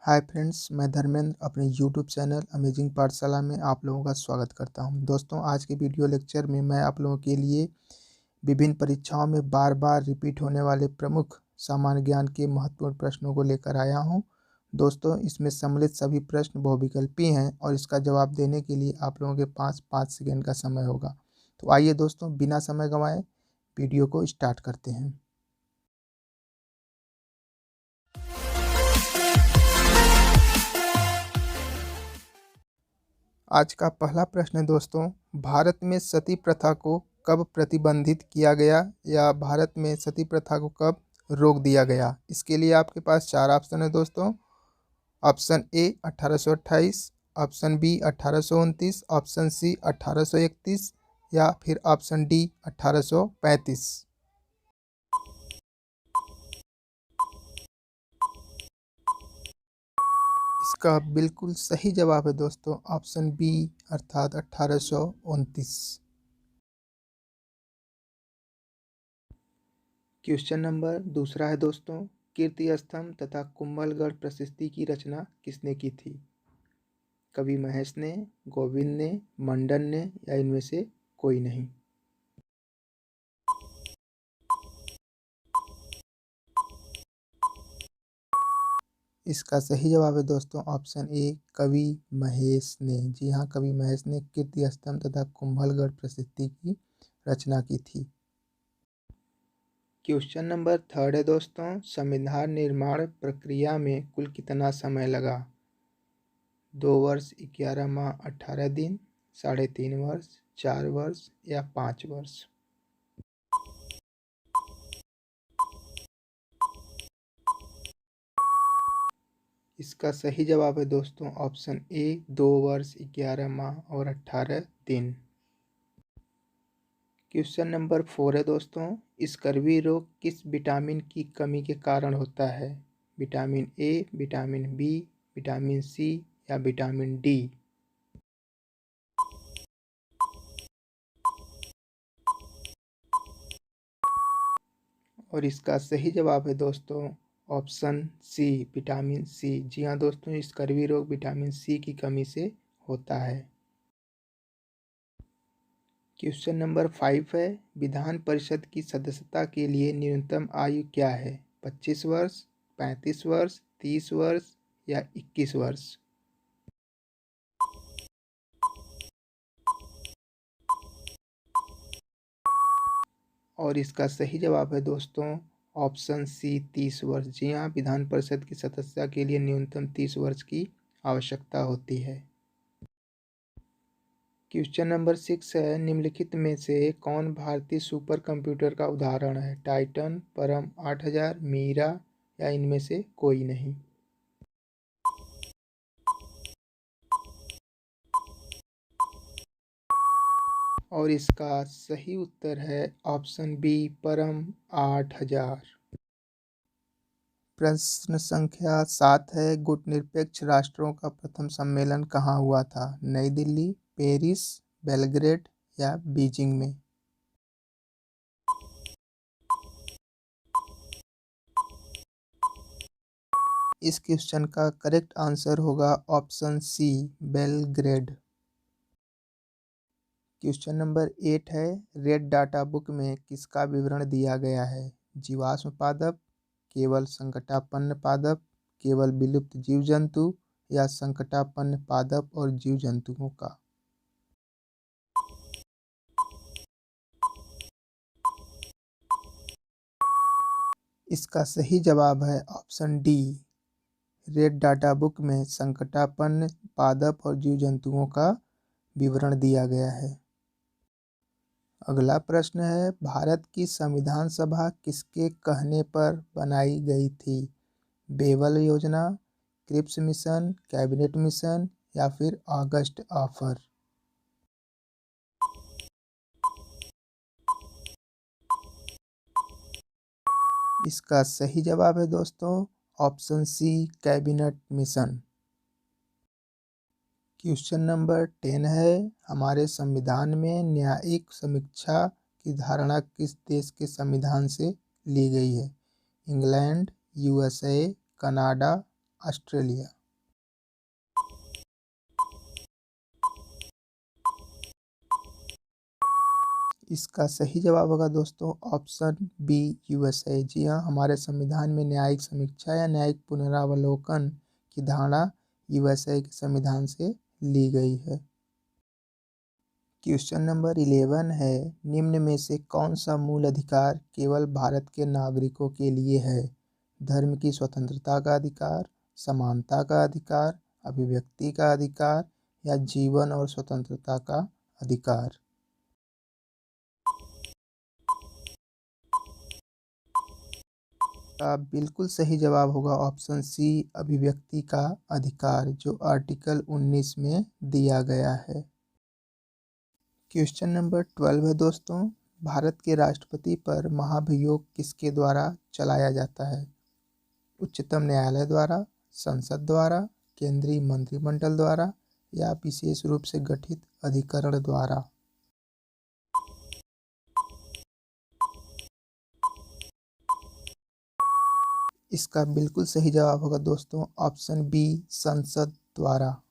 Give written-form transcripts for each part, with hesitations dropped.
Hi friends, मैं धर्मेंद्र अपने YouTube channel amazing पाठशाला में आप लोगों का स्वागत करता हूं। दोस्तों, आज के वीडियो लेक्चर में मैं आप लोगों के लिए विभिन्न परीक्षाओं में बार बार रिपीट होने वाले प्रमुख सामान्य ज्ञान के महत्वपूर्ण प्रश्नों को लेकर आया हूं। दोस्तों, इसमें सम्मिलित सभी प्रश्न बहुविकल्पी हैं और इसका जवाब देने के लिए आप लोगों के पास 5 सेकेंड का समय होगा। तो आइए दोस्तों, बिना समय गंवाए वीडियो को स्टार्ट करते हैं। आज का पहला प्रश्न है दोस्तों, भारत में सती प्रथा को कब प्रतिबंधित किया गया या भारत में सती प्रथा को कब रोक दिया गया। इसके लिए आपके पास 4 ऑप्शन है दोस्तों। Option A 1828, option B 1829, option C 1831 या फिर ऑप्शन डी 1835। इसका बिल्कुल सही जवाब है दोस्तों ऑप्शन बी अर्थात 1829। क्वेश्चन नंबर दूसरा है दोस्तों, कीर्ति स्तंभ तथा कुंभलगढ़ प्रशस्ति की रचना किसने की थी। कवि महेश ने, गोविंद ने, मंडन ने या इनमें से कोई नहीं। इसका सही जवाब है दोस्तों ऑप्शन ए कवि महेश ने। जी हाँ, कवि महेश ने कीर्ति स्तंभ तथा कुंभलगढ़ प्रशस्ति की रचना की थी। क्वेश्चन नंबर थर्ड है दोस्तों, संविधान निर्माण प्रक्रिया में कुल कितना समय लगा। 2 वर्ष 11 माह 18 दिन, 3.5 वर्ष, 4 वर्ष या 5 वर्ष। इसका सही जवाब है दोस्तों ऑप्शन ए 2 वर्ष 11 माह और 18 दिन। क्वेश्चन नंबर 4 है दोस्तों, स्कर्वी रोग किस विटामिन की कमी के कारण होता है। Vitamin A, vitamin B, vitamin C या विटामिन डी। और इसका सही जवाब है दोस्तों ऑप्शन सी विटामिन सी। जी हाँ दोस्तों, स्कर्वी रोग विटामिन सी की कमी से होता है। क्वेश्चन नंबर 5 है, विधान परिषद की सदस्यता के लिए न्यूनतम आयु क्या है। 25 वर्ष, 35 वर्ष, 30 वर्ष या 21 वर्ष। और इसका सही जवाब है दोस्तों ऑप्शन सी 30 वर्ष। जी हाँ, विधान परिषद की सदस्यता के लिए न्यूनतम 30 वर्ष की आवश्यकता होती है। क्वेश्चन नंबर 6 है, निम्नलिखित में से कौन भारतीय सुपर कंप्यूटर का उदाहरण है। टाइटन, परम 8000, मीरा या इनमें से कोई नहीं। और इसका सही उत्तर है ऑप्शन बी परम 8000। प्रश्न संख्या 7 है, गुटनिरपेक्ष राष्ट्रों का प्रथम सम्मेलन कहाँ हुआ था। नई दिल्ली, पेरिस, बेलग्रेड या बीजिंग में। इस क्वेश्चन का करेक्ट आंसर होगा option C Belgrade. Question number 8 है, रेड डाटा बुक में किसका विवरण दिया गया है। जीवाश्म पादप, केवल संकटापन्न पादप, केवल विलुप्त जीव जंतु या संकटापन्न पादप और जीव जंतुओं का। इसका सही जवाब है option D, red data book में संकटापन्न पादप और जीव जंतुओं का विवरण दिया गया है। अगला प्रश्न है, भारत की संविधान सभा किसके कहने पर बनाई गई थी। बेवल योजना, क्रिप्स मिशन, कैबिनेट मिशन या फिर अगस्त ऑफर। इसका सही जवाब है दोस्तों option C cabinet mission. Question number 10 है, हमारे संविधान में न्यायिक समीक्षा की धारणा किस देश के संविधान से ली गई है। England, USA, Canada, Australia. इसका सही जवाब होगा दोस्तों ऑप्शन बी यूएसए। जी हाँ, हमारे संविधान में न्यायिक समीक्षा या न्यायिक पुनरावलोकन की धारणा यूएसए के संविधान से ली गई है। क्वेश्चन नंबर 11 है, निम्न में से कौन सा मूल अधिकार केवल भारत के नागरिकों के लिए है? धर्म की स्वतंत्रता का अधिकार, समानता का अधिकार, अभिव्यक्ति का अधिकार या जीवन और स्वतंत्रता का अधिकार। का बिल्कुल सही जवाब होगा ऑप्शन सी अभिव्यक्ति का अधिकार, जो आर्टिकल 19 में दिया गया है। क्वेश्चन नंबर 12 है दोस्तों, भारत के राष्ट्रपति पर महाभियोग किसके द्वारा चलाया जाता है? उच्चतम न्यायालय द्वारा, संसद द्वारा, केंद्रीय मंत्रिमंडल द्वारा या विशेष रूप से गठित अधिकरण द्वारा। इसका बिल्कुल सही जवाब होगा दोस्तों ऑप्शन बी संसद द्वारा।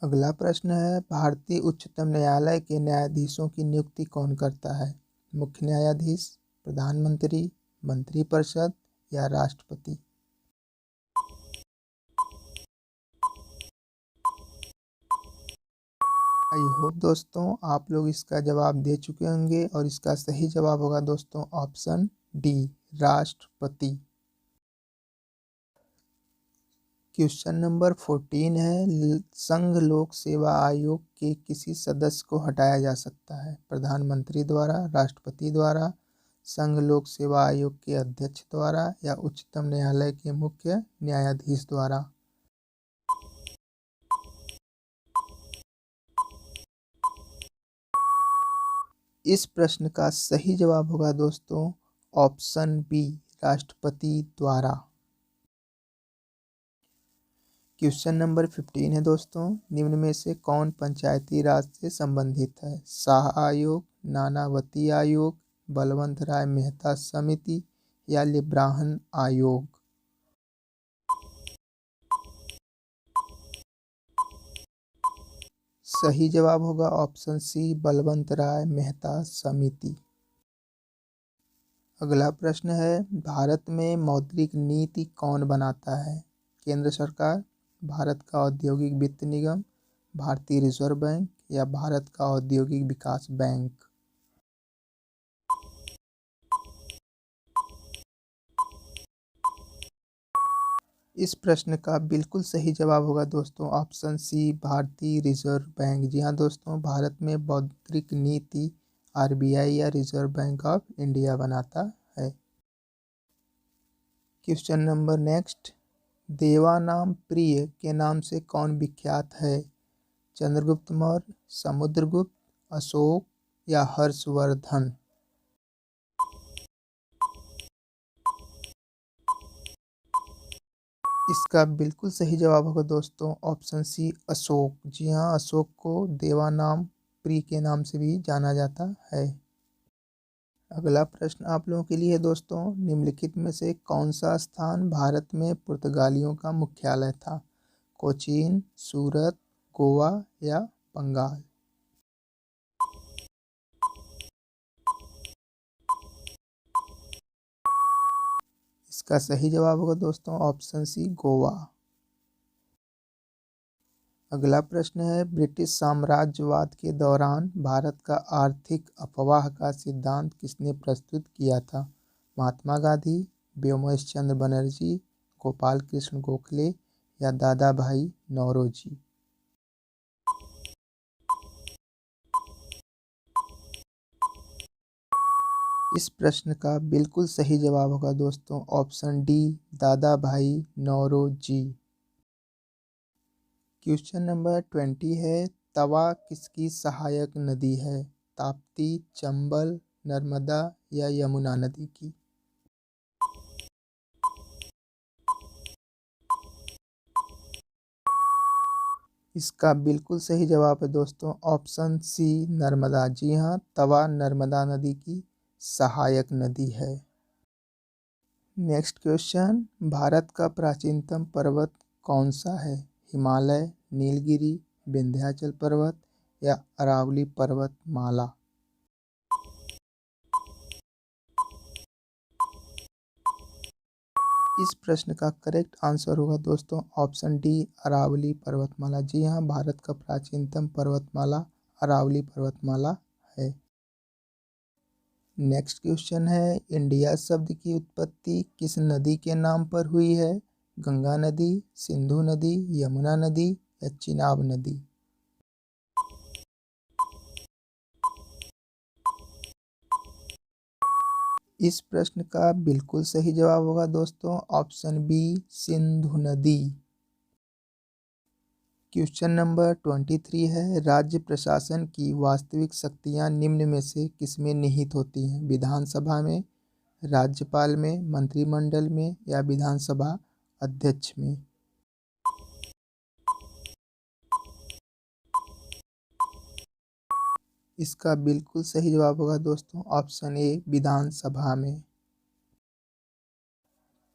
अगला प्रश्न है, भारतीय उच्चतम न्यायालय के न्यायाधीशों की नियुक्ति कौन करता है? मुख्य न्यायाधीश, प्रधानमंत्री, मंत्रिपरिषद या राष्ट्रपति। आई होप दोस्तों आप लोग इसका जवाब दे चुके होंगे और इसका सही जवाब होगा दोस्तों ऑप्शन डी राष्ट्रपति। क्वेश्चन नंबर 14 है, संघ लोक सेवा आयोग के किसी सदस्य को हटाया जा सकता है? प्रधानमंत्री द्वारा, राष्ट्रपति द्वारा, संघ लोक सेवा आयोग के अध्यक्ष द्वारा या उच्चतम न्यायालय के मुख्य न्यायाधीश द्वारा। इस प्रश्न का सही जवाब होगा दोस्तों ऑप्शन बी राष्ट्रपति द्वारा। क्वेश्चन नंबर 15 है दोस्तों, निम्न में से कौन पंचायती राज से संबंधित है? शाह आयोग, नानावती आयोग, बलवंत राय मेहता समिति या लिब्राहन आयोग। सही जवाब होगा ऑप्शन सी बलवंत राय मेहता समिति। अगला प्रश्न है, भारत में मौद्रिक नीति कौन बनाता है? केंद्र सरकार, भारत का औद्योगिक वित्त निगम, भारतीय रिजर्व बैंक या भारत का औद्योगिक विकास बैंक। इस प्रश्न का बिल्कुल सही जवाब होगा दोस्तों ऑप्शन सी भारतीय रिजर्व बैंक। जी हाँ दोस्तों, भारत में मौद्रिक नीति आरबीआई या रिजर्व बैंक ऑफ इंडिया बनाता है। क्वेश्चन नंबर नेक्स्ट, देवानाम प्रिय के नाम से कौन विख्यात है? चंद्रगुप्त मौर्य, समुद्रगुप्त, अशोक या हर्षवर्धन। इसका बिल्कुल सही जवाब होगा दोस्तों ऑप्शन सी अशोक। जी हाँ, अशोक को देवानाम प्रिय के नाम से भी जाना जाता है। अगला प्रश्न आप लोगों के लिए है दोस्तों, निम्नलिखित में से कौन सा स्थान भारत में पुर्तगालियों का मुख्यालय था? कोचीन, सूरत, गोवा या बंगाल। इसका सही जवाब होगा दोस्तों ऑप्शन सी गोवा। अगला प्रश्न है, ब्रिटिश साम्राज्यवाद के दौरान भारत का आर्थिक अफवाह का सिद्धांत किसने प्रस्तुत किया था? महात्मा गांधी, व्योमेश चंद्र बनर्जी, गोपाल कृष्ण गोखले या दादा भाई नौरोजी। इस प्रश्न का बिल्कुल सही जवाब होगा दोस्तों ऑप्शन डी दादा भाई नौरोजी। क्वेश्चन नंबर 20 है, तवा किसकी सहायक नदी है? ताप्ती, चंबल, नर्मदा या यमुना नदी की। इसका बिल्कुल सही जवाब है दोस्तों ऑप्शन सी नर्मदा। जी हाँ, तवा नर्मदा नदी की सहायक नदी है। नेक्स्ट क्वेश्चन, भारत का प्राचीनतम पर्वत कौन सा है? हिमालय, नीलगिरी, विंध्याचल पर्वत या अरावली पर्वतमाला? इस प्रश्न का करेक्ट आंसर होगा दोस्तों ऑप्शन डी, अरावली पर्वतमाला। जी हाँ, भारत का प्राचीनतम पर्वतमाला अरावली पर्वतमाला है। नेक्स्ट क्वेश्चन है, इंडिया शब्द की उत्पत्ति किस नदी के नाम पर हुई है? गंगा नदी, सिंधु नदी, यमुना नदी या चिनाब नदी? इस प्रश्न का बिल्कुल सही जवाब होगा दोस्तों ऑप्शन बी, सिंधु नदी। क्वेश्चन नंबर 23 है, राज्य प्रशासन की वास्तविक शक्तियां निम्न में से किसमें निहित होती हैं? विधानसभा में, राज्यपाल में, मंत्रिमंडल में या विधानसभा अध्यक्ष में? इसका बिल्कुल सही जवाब होगा दोस्तों ऑप्शन ए, विधानसभा में।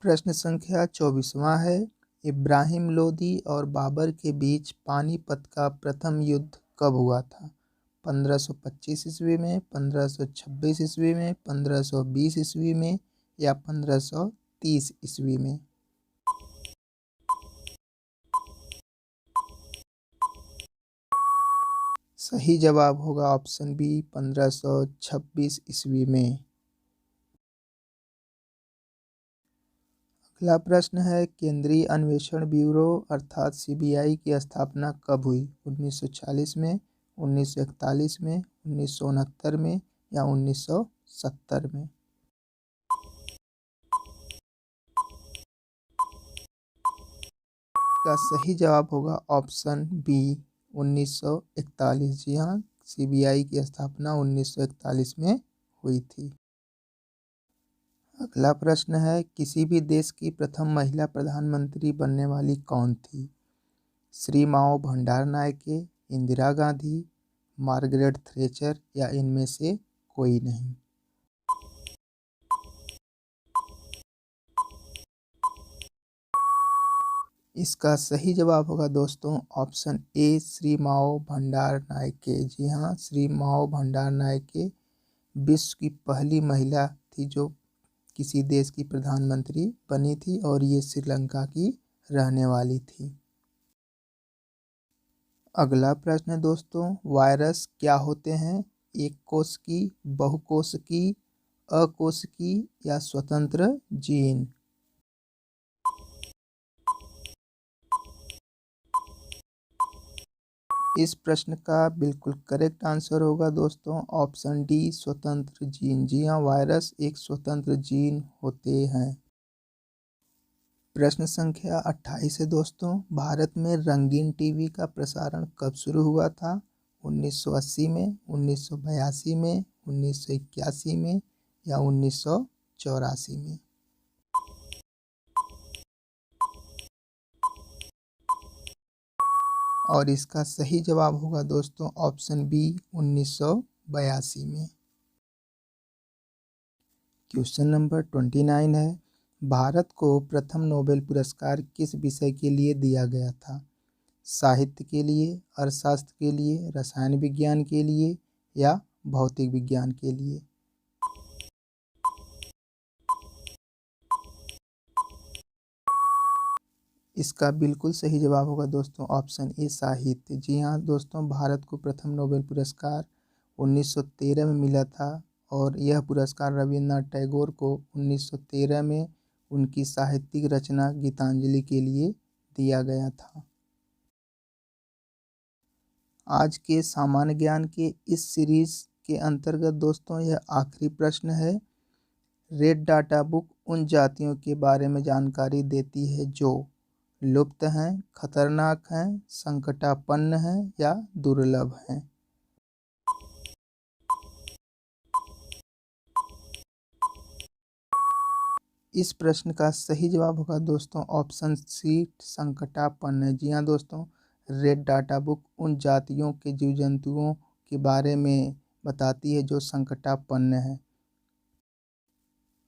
प्रश्न संख्या 24वां है, इब्राहिम लोदी और बाबर के बीच पानीपत का प्रथम युद्ध कब हुआ था? 1525 ईस्वी में, 1526 ईस्वी में, 1520 ईस्वी में या 1530 ईस्वी में? सही जवाब होगा ऑप्शन बी, 1526 ईस्वी में। अगला प्रश्न है, केंद्रीय अन्वेषण ब्यूरो अर्थात सीबीआई की स्थापना कब हुई? 1940 में, 1941 में, 1969 में या 1970 में? का सही जवाब होगा ऑप्शन बी, 1941। जी हाँ, सीबीआई की स्थापना 1941 में हुई थी। अगला प्रश्न है, किसी भी देश की प्रथम महिला प्रधानमंत्री बनने वाली कौन थी? श्री माओ भंडार नायके, इंदिरा गांधी, मार्गरेट थ्रेचर या इनमें से कोई नहीं? इसका सही जवाब होगा दोस्तों ऑप्शन ए, श्री माओ भंडार नायके। जी हाँ, श्री माओ भंडार नायके विश्व की पहली महिला थी जो किसी देश की प्रधानमंत्री बनी थी और ये श्रीलंका की रहने वाली थी। अगला प्रश्न है दोस्तों, वायरस क्या होते हैं? एक कोशिकी, बहुकोशिकी, अकोशिकी या स्वतंत्र जीन? इस प्रश्न का बिल्कुल करेक्ट आंसर होगा दोस्तों ऑप्शन डी, स्वतंत्र जीन। जी हाँ, वायरस एक स्वतंत्र जीन होते हैं। प्रश्न संख्या 28 है दोस्तों, भारत में रंगीन टीवी का प्रसारण कब शुरू हुआ था? 1980 में, 1982 में, 1981 में या 1984 में? और इसका सही जवाब होगा दोस्तों ऑप्शन बी, 1982 में। क्वेश्चन नंबर 29 है, भारत को प्रथम नोबेल पुरस्कार किस विषय के लिए दिया गया था? साहित्य के लिए, अर्थशास्त्र के लिए, रसायन विज्ञान के लिए या भौतिक विज्ञान के लिए? इसका बिल्कुल सही जवाब होगा दोस्तों ऑप्शन ए, साहित्य। जी हाँ दोस्तों, भारत को प्रथम नोबेल पुरस्कार 1913 में मिला था और यह पुरस्कार रविन्द्रनाथ टैगोर को 1913 में उनकी साहित्यिक रचना गीतांजलि के लिए दिया गया था। आज के सामान्य ज्ञान के इस सीरीज के अंतर्गत दोस्तों यह आखिरी प्रश्न है, रेड डाटा बुक उन जातियों के बारे में जानकारी देती है जो लुप्त हैं, खतरनाक हैं, संकटापन्न हैं या दुर्लभ हैं? इस प्रश्न का सही जवाब होगा दोस्तों ऑप्शन सी, संकटापन्न। जी हाँ दोस्तों, रेड डाटा बुक उन जातियों के जीव जंतुओं के बारे में बताती है जो संकटापन्न है।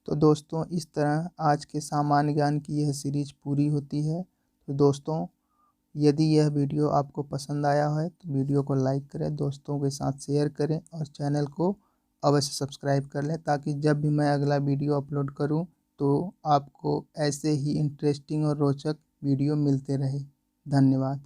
तो दोस्तों इस तरह आज के सामान्य ज्ञान की यह सीरीज पूरी होती है। तो दोस्तों यदि यह वीडियो आपको पसंद आया है तो वीडियो को लाइक करें, दोस्तों के साथ शेयर करें और चैनल को अवश्य सब्सक्राइब कर लें, ताकि जब भी मैं अगला वीडियो अपलोड करूं तो आपको ऐसे ही इंटरेस्टिंग और रोचक वीडियो मिलते रहे। धन्यवाद।